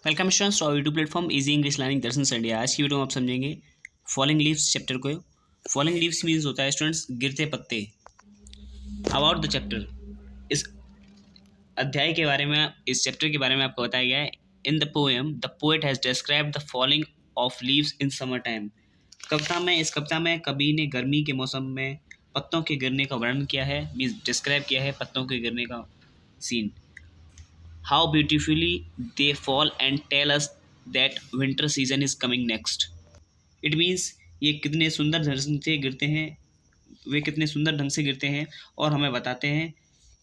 Welcome students to YouTube platform easy English learning Darshan Sunday. आज की video में आप समझेंगे फॉलिंग लीव्स चैप्टर को। फॉलिंग लीव्स मीन्स होता है स्टूडेंट्स गिरते पत्ते। अबाउट द चैप्टर, इस अध्याय के बारे में, इस चैप्टर के बारे में आपको बताया गया है। In the poem the poet has described the falling of leaves in summer time. इस कविता में कवि ने गर्मी के मौसम में पत्तों के गिरने का वर्णन किया है, मीन्स डिस्क्राइब किया है पत्तों के गिरने का scene. How beautifully they fall and tell us that winter season is coming next. It means ये कितने सुंदर ढंग से गिरते हैं, वे कितने सुंदर ढंग से गिरते हैं और हमें बताते हैं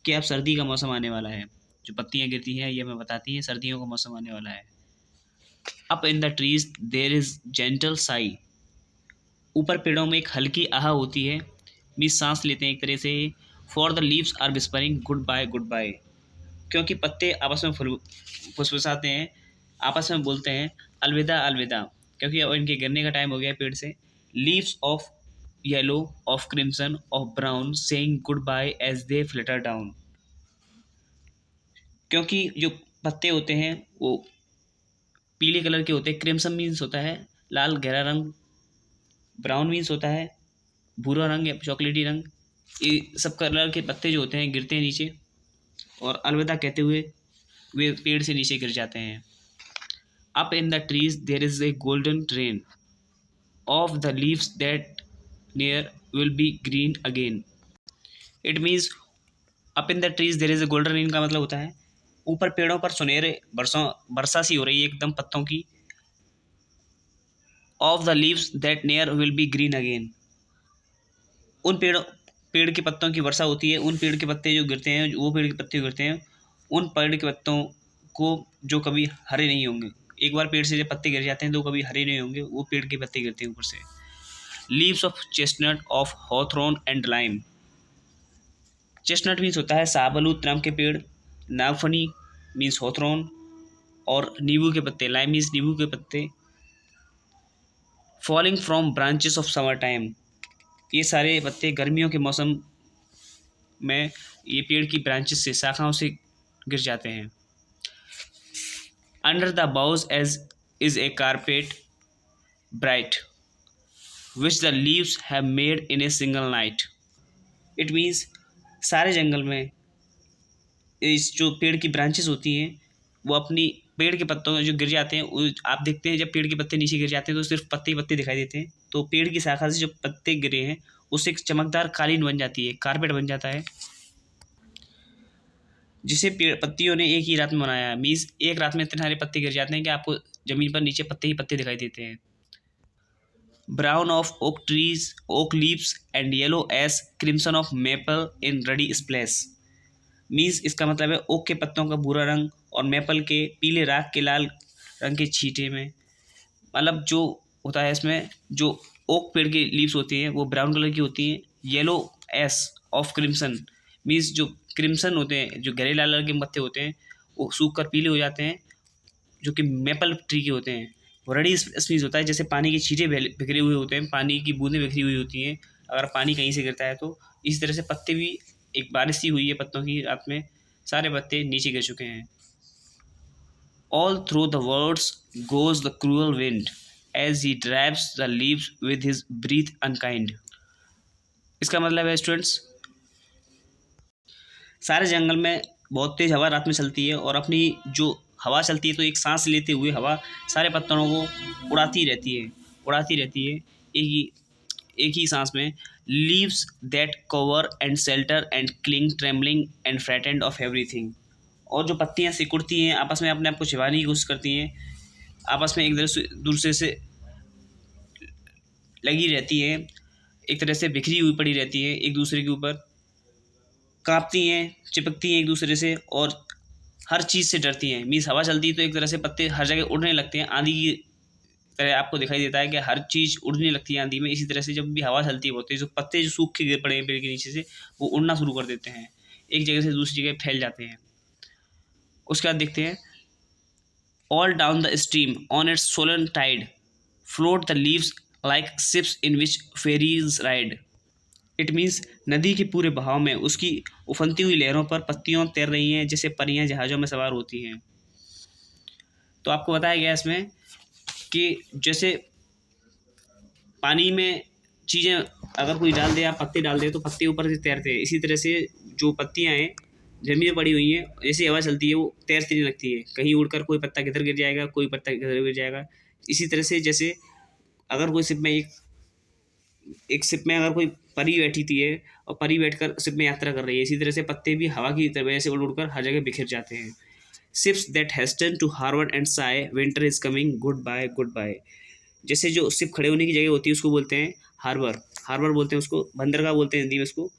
कि अब सर्दी का मौसम आने वाला है। जो पत्तियां गिरती हैं ये हमें बताती हैं सर्दियों का मौसम आने वाला है। Up in the trees there is gentle sigh. ऊपर पेड़ों में एक हल्की आह होती है, मीन्स सांस लेते हैं एक तरह से। For the leaves are whispering goodbye goodbye. क्योंकि पत्ते आपस में फुसफुसाते हैं, आपस में बोलते हैं अलविदा अलविदा, क्योंकि अब इनके गिरने का टाइम हो गया है पेड़ से। Leaves of yellow, of crimson, of brown saying goodbye as they flitter down. क्योंकि जो पत्ते होते हैं वो पीले कलर के होते हैं। क्रिम्सन मीन्स होता है लाल गहरा रंग, ब्राउन मीन्स होता है भूरा रंग या चॉकलेटी रंग। ये सब कलर के पत्ते जो होते हैं गिरते हैं नीचे और अलविदा कहते हुए वे पेड़ से नीचे गिर जाते हैं। Up in the trees there is a golden train of the leaves that near will be green again. It means up in the trees there is a golden rain का मतलब होता है ऊपर पेड़ों पर सुनहरे वर्षा सी हो रही है एकदम पत्तों की। Of the leaves that near will be green again, उन पेड़ के पत्तों की वर्षा होती है। उन पेड़ के पत्ते जो गिरते हैं, वो पेड़ के पत्ते गिरते हैं उन पेड़ के पत्तों को जो कभी हरे नहीं होंगे। एक बार पेड़ से जब पत्ते गिर जाते हैं तो कभी हरे नहीं होंगे, वो पेड़ के पत्ते गिरते हैं ऊपर से। Leaves of chestnut, of hawthorn and lime. Chestnut means होता है शाहबलूत नाम के पेड़, नागफनी मीन्स हॉथरॉन, और नींबू के पत्ते, लाइम मीन्स नींबू के पत्ते। Falling from branches of summer time, ये सारे पत्ते गर्मियों के मौसम में ये पेड़ की ब्रांचेस से, शाखाओं से गिर जाते हैं। Under the boughs as is a carpet bright which the leaves have made in a single night. It means सारे जंगल में इस जो पेड़ की ब्रांचेस होती हैं वो अपनी पेड़ के पत्तों जो गिर जाते हैं, आप देखते हैं जब पेड़ के पत्ते नीचे गिर जाते हैं तो सिर्फ पत्ते ही पत्ते दिखाई देते हैं। तो पेड़ की शाखा से जो पत्ते गिरे हैं उससे एक चमकदार कालीन बन जाती है, कारपेट बन जाता है, जिसे पेड़ पत्तियों ने एक ही रात में बनाया। मीन्स एक रात में इतने सारे पत्ते गिर जाते हैं कि आपको जमीन पर नीचे पत्ते ही पत्ते दिखाई देते हैं। Brown of oak trees, okay leaves and yellow S crimson of maple in ready स्प्लेस। Means इसका मतलब है ओक के पत्तों का भूरा रंग और मेपल के पीले राख के लाल रंग के छींटे में। मतलब जो होता है इसमें, जो ओक पेड़ की लीव्स होती हैं वो ब्राउन कलर की होती हैं। Yellow S of crimson means जो क्रिम्सन होते हैं, जो गहरे लाल रंग के पत्ते होते हैं वो सूख कर पीले हो जाते हैं, जो कि मेपल ट्री के होते हैं। रेडी स्पीस होता है जैसे पानी के छींटे बिखरे हुए होते हैं, पानी की बूंदें बिखरी हुई होती हैं अगर पानी कहीं से गिरता है तो। इसी तरह से पत्ते भी, एक बारिश सी हुई है पत्तों की रात में, सारे पत्ते नीचे गिर चुके हैं। All through the words goes the cruel wind as he drives the leaves with his breath unkind. इसका मतलब है स्टूडेंट्स सारे जंगल में बहुत तेज हवा रात में चलती है और अपनी जो हवा चलती है तो एक सांस लेते हुए हवा सारे पत्तों को उड़ाती रहती है एक ही सांस में। Leaves that cover and shelter and cling trembling and frightened of everything. और जो पत्तियां सिकुड़ती हैं, आपस में अपने आप को छिपाने की कोशिश करती हैं, आपस में एक दूसरे से लगी रहती हैं, एक तरह से बिखरी हुई पड़ी रहती है, एक दूसरे के ऊपर कांपती हैं, चिपकती हैं एक दूसरे से और हर चीज़ से डरती हैं। मीन्स हवा चलती है तो एक तरह से पत्ते हर जगह उड़ने लगते हैं, आंधी की तरह आपको दिखाई देता है कि हर चीज़ उड़ने लगती है आंधी में। इसी तरह से जब भी हवा चलती है होती है, जो पत्ते जो सूख के गिर पड़े हैं पेड़ के नीचे से वो उड़ना शुरू कर देते हैं, एक जगह से दूसरी जगह फैल जाते हैं। उसके बाद देखते हैं all down the stream on its sullen tide float the leaves like ships in which fairies ride. It means नदी के पूरे बहाव में उसकी उफनती हुई लहरों पर पत्तियां तैर रही हैं जैसे परियां जहाज़ों में सवार होती हैं। तो आपको बताया गया इसमें कि जैसे पानी में चीज़ें अगर कोई डाल दे, आप पत्ते डाल दे तो पत्ते ऊपर से तैरते हैं, इसी तरह से जो पत्तियाँ हैं ज़मीन में पड़ी हुई हैं, जैसे हवा चलती है वो तैरती नहीं लगती है, कहीं उड़कर कोई पत्ता किधर गिर जाएगा, कोई पत्ता किधर गिर जाएगा। इसी तरह से जैसे अगर कोई शिप में एक शिप में अगर कोई परी बैठी थी है और परी बैठकर शिप में यात्रा कर रही है, इसी तरह से पत्ते भी हवा की वजह से उड़ उड़कर हर जगह बिखर जाते हैं। शिप्स दैट हेस्टन टू हार्वर्ड and sigh winter is coming, goodbye goodbye. जैसे जो शिप खड़े होने की जगह होती है उसको बोलते हैं हार्बर, हार्बर बोलते हैं उसको, बंदरगाह बोलते हैं हिंदी में उसको।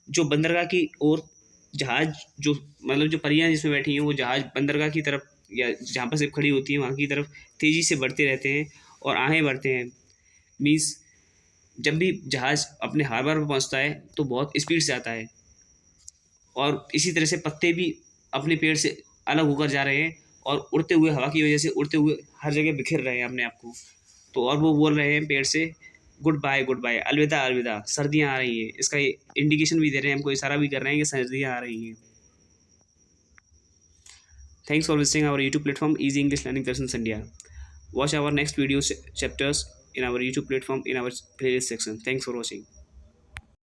जो बंदरगाह की ओर जहाज, जो मतलब जो परियां जिसमें बैठी हैं वो जहाज बंदरगाह की तरफ या जहाँ पर शिप खड़ी होती है वहाँ की तरफ तेज़ी से बढ़ते रहते हैं और आगे बढ़ते हैं। मीन्स जब भी जहाज़ अपने हार्बर पर पहुँचता है तो बहुत स्पीड से आता है, और इसी तरह से पत्ते भी अपने पेड़ से अलग होकर जा रहे हैं और उड़ते हुए हवा की वजह से उड़ते हुए हर जगह बिखेर रहे हैं अपने आप को। तो और वो बोल रहे हैं पेड़ से गुड बाय, अलविदा अलविदा, सर्दियाँ आ रही हैं। इसका ये इंडिकेशन भी दे रहे हैं, हमको इशारा भी कर रहे हैं कि सर्दियाँ आ रही हैं। Thanks for visiting our YouTube platform easy English learning lessons India. Watch our next video chapters in our YouTube platform in our playlist section. Thanks for watching.